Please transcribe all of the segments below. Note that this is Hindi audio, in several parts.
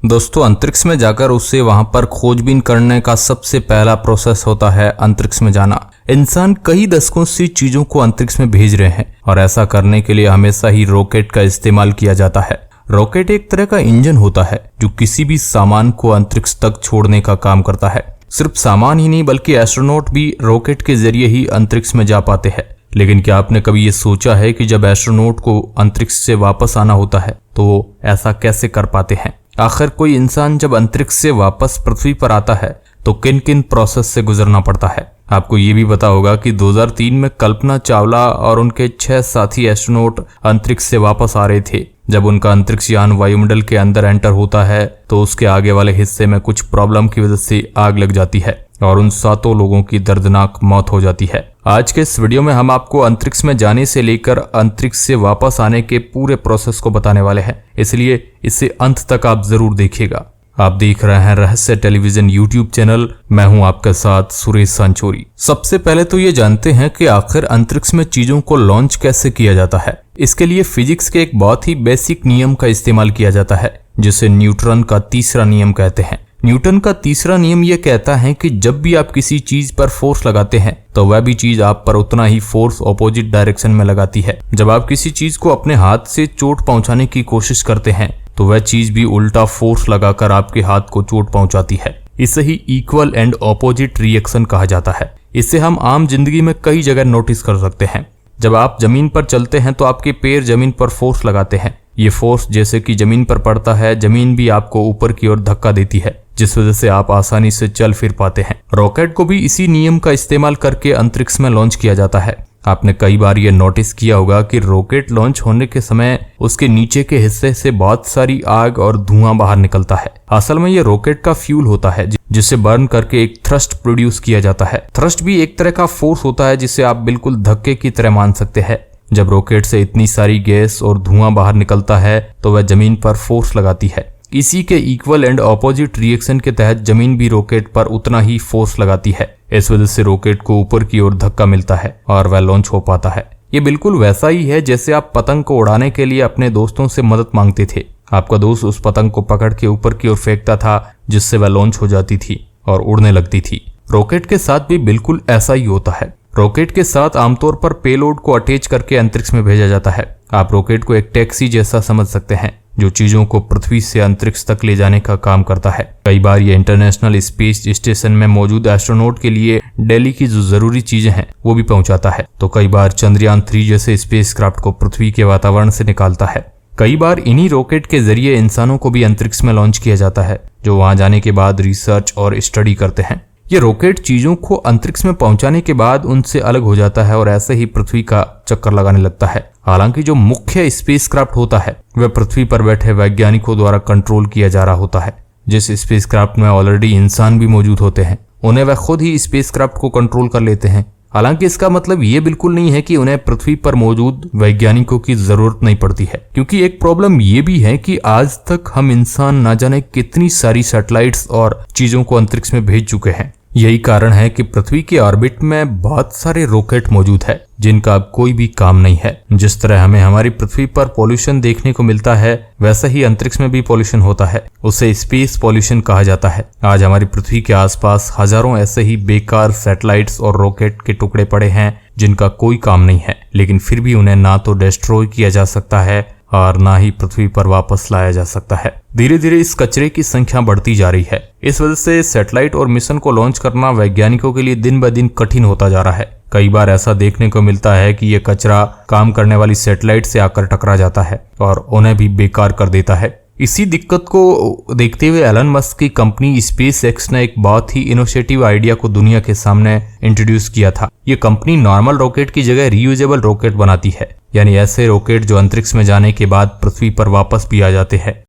दोस्तों, अंतरिक्ष में जाकर उसे वहां पर खोजबीन करने का सबसे पहला प्रोसेस होता है अंतरिक्ष में जाना। इंसान कई दशकों से चीजों को अंतरिक्ष में भेज रहे हैं और ऐसा करने के लिए हमेशा ही रॉकेट का इस्तेमाल किया जाता है। रॉकेट एक तरह का इंजन होता है जो किसी भी सामान को अंतरिक्ष तक छोड़ने का काम करता है। सिर्फ सामान ही नहीं बल्कि एस्ट्रोनॉट भी रॉकेट के जरिए ही अंतरिक्ष में जा पाते हैं। लेकिन क्या आपने कभी ये सोचा है कि जब एस्ट्रोनॉट को अंतरिक्ष से वापस आना होता है तो वो ऐसा कैसे कर पाते हैं? आखिर कोई इंसान जब अंतरिक्ष से वापस पृथ्वी पर आता है तो किन किन प्रोसेस से गुजरना पड़ता है? आपको ये भी पता होगा कि 2003 में कल्पना चावला और उनके 6 साथी एस्ट्रोनॉट अंतरिक्ष से वापस आ रहे थे। जब उनका अंतरिक्ष यान वायुमंडल के अंदर एंटर होता है तो उसके आगे वाले हिस्से में कुछ प्रॉब्लम की वजह से आग लग जाती है और उन 7 लोगों की दर्दनाक मौत हो जाती है। आज के इस वीडियो में हम आपको अंतरिक्ष में जाने से लेकर अंतरिक्ष से वापस आने के पूरे प्रोसेस को बताने वाले हैं, इसलिए इसे अंत तक आप जरूर देखिएगा। आप देख रहे हैं रहस्य टेलीविजन यूट्यूब चैनल। मैं हूं आपके साथ सुरेश सांचोरी। सबसे पहले तो ये जानते हैं कि आखिर अंतरिक्ष में चीजों को लॉन्च कैसे किया जाता है। इसके लिए फिजिक्स के एक बहुत ही बेसिक नियम का इस्तेमाल किया जाता है जिसे न्यूटन का तीसरा नियम कहते हैं। न्यूटन का तीसरा नियम यह कहता है कि जब भी आप किसी चीज पर फोर्स लगाते हैं तो वह भी चीज आप पर उतना ही फोर्स ऑपोजिट डायरेक्शन में लगाती है। जब आप किसी चीज को अपने हाथ से चोट पहुंचाने की कोशिश करते हैं तो वह चीज भी उल्टा फोर्स लगाकर आपके हाथ को चोट पहुंचाती है। इसे ही इक्वल एंड ऑपोजिट रिएक्शन कहा जाता है। इसे हम आम जिंदगी में कई जगह नोटिस कर सकते हैं। जब आप जमीन पर चलते हैं तो आपके पैर जमीन पर फोर्स लगाते हैं। ये फोर्स जैसे कि जमीन पर पड़ता है, जमीन भी आपको ऊपर की ओर धक्का देती है, जिस वजह से आप आसानी से चल फिर पाते हैं। रॉकेट को भी इसी नियम का इस्तेमाल करके अंतरिक्ष में लॉन्च किया जाता है। आपने कई बार ये नोटिस किया होगा कि रॉकेट लॉन्च होने के समय उसके नीचे के हिस्से से बहुत सारी आग और धुआं बाहर निकलता है। असल में ये रॉकेट का फ्यूल होता है जिसे बर्न करके एक थ्रस्ट प्रोड्यूस किया जाता है। थ्रस्ट भी एक तरह का फोर्स होता है जिसे आप बिल्कुल धक्के की तरह मान सकते हैं। जब रॉकेट से इतनी सारी गैस और धुआं बाहर निकलता है तो वह जमीन पर फोर्स लगाती है। इसी के इक्वल एंड ऑपोजिट रिएक्शन के तहत जमीन भी रॉकेट पर उतना ही फोर्स लगाती है। इस वजह से रॉकेट को ऊपर की ओर धक्का मिलता है और वह लॉन्च हो पाता है। ये बिल्कुल वैसा ही है जैसे आप पतंग को उड़ाने के लिए अपने दोस्तों से मदद मांगते थे। आपका दोस्त उस पतंग को पकड़ के ऊपर की ओर फेंकता था जिससे वह लॉन्च हो जाती थी और उड़ने लगती थी। रॉकेट के साथ भी बिल्कुल ऐसा ही होता है। रॉकेट के साथ आमतौर पर पेलोड को अटैच करके अंतरिक्ष में भेजा जाता है। आप रॉकेट को एक टैक्सी जैसा समझ सकते हैं जो चीजों को पृथ्वी से अंतरिक्ष तक ले जाने का काम करता है। कई बार ये इंटरनेशनल स्पेस स्टेशन में मौजूद एस्ट्रोनॉट के लिए दिल्ली की जो जरूरी चीजें हैं वो भी पहुंचाता है, तो कई बार चंद्रयान 3 जैसे स्पेसक्राफ्ट को पृथ्वी के वातावरण से निकालता है। कई बार इन्हीं रॉकेट के जरिए इंसानों को भी अंतरिक्ष में लॉन्च किया जाता है जो वहां जाने के बाद रिसर्च और स्टडी करते हैं। ये रॉकेट चीजों को अंतरिक्ष में पहुंचाने के बाद उनसे अलग हो जाता है और ऐसे ही पृथ्वी का चक्कर लगाने लगता है। हालांकि जो मुख्य स्पेसक्राफ्ट होता है वह पृथ्वी पर बैठे वैज्ञानिकों द्वारा कंट्रोल किया जा रहा होता है। जिस स्पेसक्राफ्ट में ऑलरेडी इंसान भी मौजूद होते हैं उन्हें वह खुद ही स्पेसक्राफ्ट को कंट्रोल कर लेते हैं। हालांकि इसका मतलब ये बिल्कुल नहीं है कि उन्हें पृथ्वी पर मौजूद वैज्ञानिकों की जरूरत नहीं पड़ती है, क्योंकि एक प्रॉब्लम ये भी है कि आज तक हम इंसान ना जाने कितनी सारी सैटेलाइट्स और चीजों को अंतरिक्ष में भेज चुके हैं। यही कारण है कि पृथ्वी के ऑर्बिट में बहुत सारे रॉकेट मौजूद है जिनका अब कोई भी काम नहीं है। जिस तरह हमें हमारी पृथ्वी पर पॉल्यूशन देखने को मिलता है वैसा ही अंतरिक्ष में भी पॉल्यूशन होता है। उसे स्पेस पॉल्यूशन कहा जाता है। आज हमारी पृथ्वी के आसपास हजारों ऐसे ही बेकार सैटेलाइट्स और रॉकेट के टुकड़े पड़े हैं जिनका कोई काम नहीं है, लेकिन फिर भी उन्हें ना तो डिस्ट्रॉय किया जा सकता है और ना ही पृथ्वी पर वापस लाया जा सकता है। धीरे धीरे इस कचरे की संख्या बढ़ती जा रही है। इस वजह से सैटेलाइट और मिशन को लॉन्च करना वैज्ञानिकों के लिए दिन ब दिन कठिन होता जा रहा है। कई बार ऐसा देखने को मिलता है कि ये कचरा काम करने वाली सैटेलाइट से आकर टकरा जाता है और उन्हें भी बेकार कर देता है। इसी दिक्कत को देखते हुए एलन मस्क की कंपनी स्पेस एक्स ने एक बहुत ही इनोवेटिव आइडिया को दुनिया के सामने इंट्रोड्यूस किया था। ये कंपनी नॉर्मल रॉकेट की जगह रीयूजेबल रॉकेट बनाती है, यानी ऐसे रॉकेट जो अंतरिक्ष में जाने के बाद पृथ्वी पर वापस भी आ जाते हैं।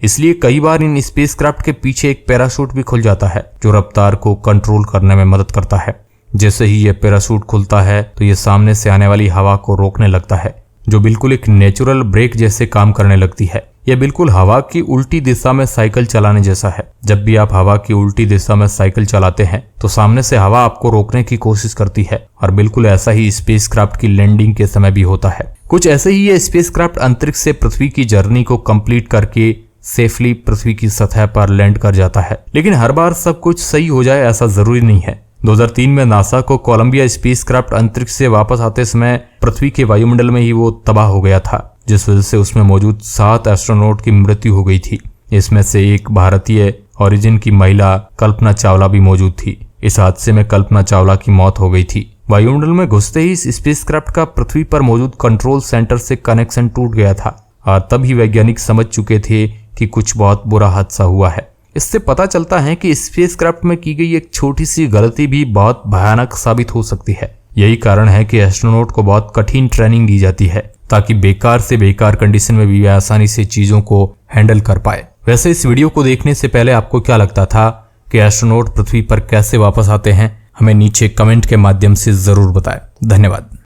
इसलिए कई बार इन स्पेसक्राफ्ट के पीछे एक पैराशूट भी खुल जाता है जो रफ्तार को कंट्रोल करने में मदद करता है। जैसे ही यह पैराशूट खुलता है तो यह सामने से आने वाली हवा को रोकने लगता है, जो बिल्कुल एक नेचुरल ब्रेक जैसे काम करने लगती है। यह बिल्कुल हवा की उल्टी दिशा में साइकिल चलाने जैसा है। जब भी आप हवा की उल्टी दिशा में साइकिल चलाते हैं तो सामने से हवा आपको रोकने की कोशिश करती है, और बिल्कुल ऐसा ही स्पेसक्राफ्ट की लैंडिंग के समय भी होता है। कुछ ऐसे ही ये स्पेसक्राफ्ट अंतरिक्ष से पृथ्वी की जर्नी को कंप्लीट करके सेफली पृथ्वी की सतह पर लैंड कर जाता है। लेकिन हर बार सब कुछ सही हो जाए ऐसा जरूरी नहीं है। 2003 में नासा को कोलंबिया स्पेसक्राफ्ट अंतरिक्ष से वापस आते समय पृथ्वी के वायुमंडल में ही वो तबाह हो गया था, जिस वजह से उसमें मौजूद 7 एस्ट्रोनॉट की मृत्यु हो गई थी। इसमें से एक भारतीय ओरिजिन की महिला कल्पना चावला भी मौजूद थी। इस हादसे में कल्पना चावला की मौत हो गई थी। वायुमंडल में घुसते ही इस स्पेसक्राफ्ट का पृथ्वी पर मौजूद कंट्रोल सेंटर से कनेक्शन टूट गया था, और तभी वैज्ञानिक समझ चुके थे कि कुछ बहुत बुरा हादसा हुआ है। इससे पता चलता है कि स्पेसक्राफ्ट में की गई एक छोटी सी गलती भी बहुत भयानक साबित हो सकती है। यही कारण है कि एस्ट्रोनॉट को बहुत कठिन ट्रेनिंग दी जाती है ताकि बेकार से बेकार कंडीशन में भी वे आसानी से चीजों को हैंडल कर पाए। वैसे इस वीडियो को देखने से पहले आपको क्या लगता था कि एस्ट्रोनॉट पृथ्वी पर कैसे वापस आते हैं? हमें नीचे कमेंट के माध्यम से जरूर बताएं। धन्यवाद।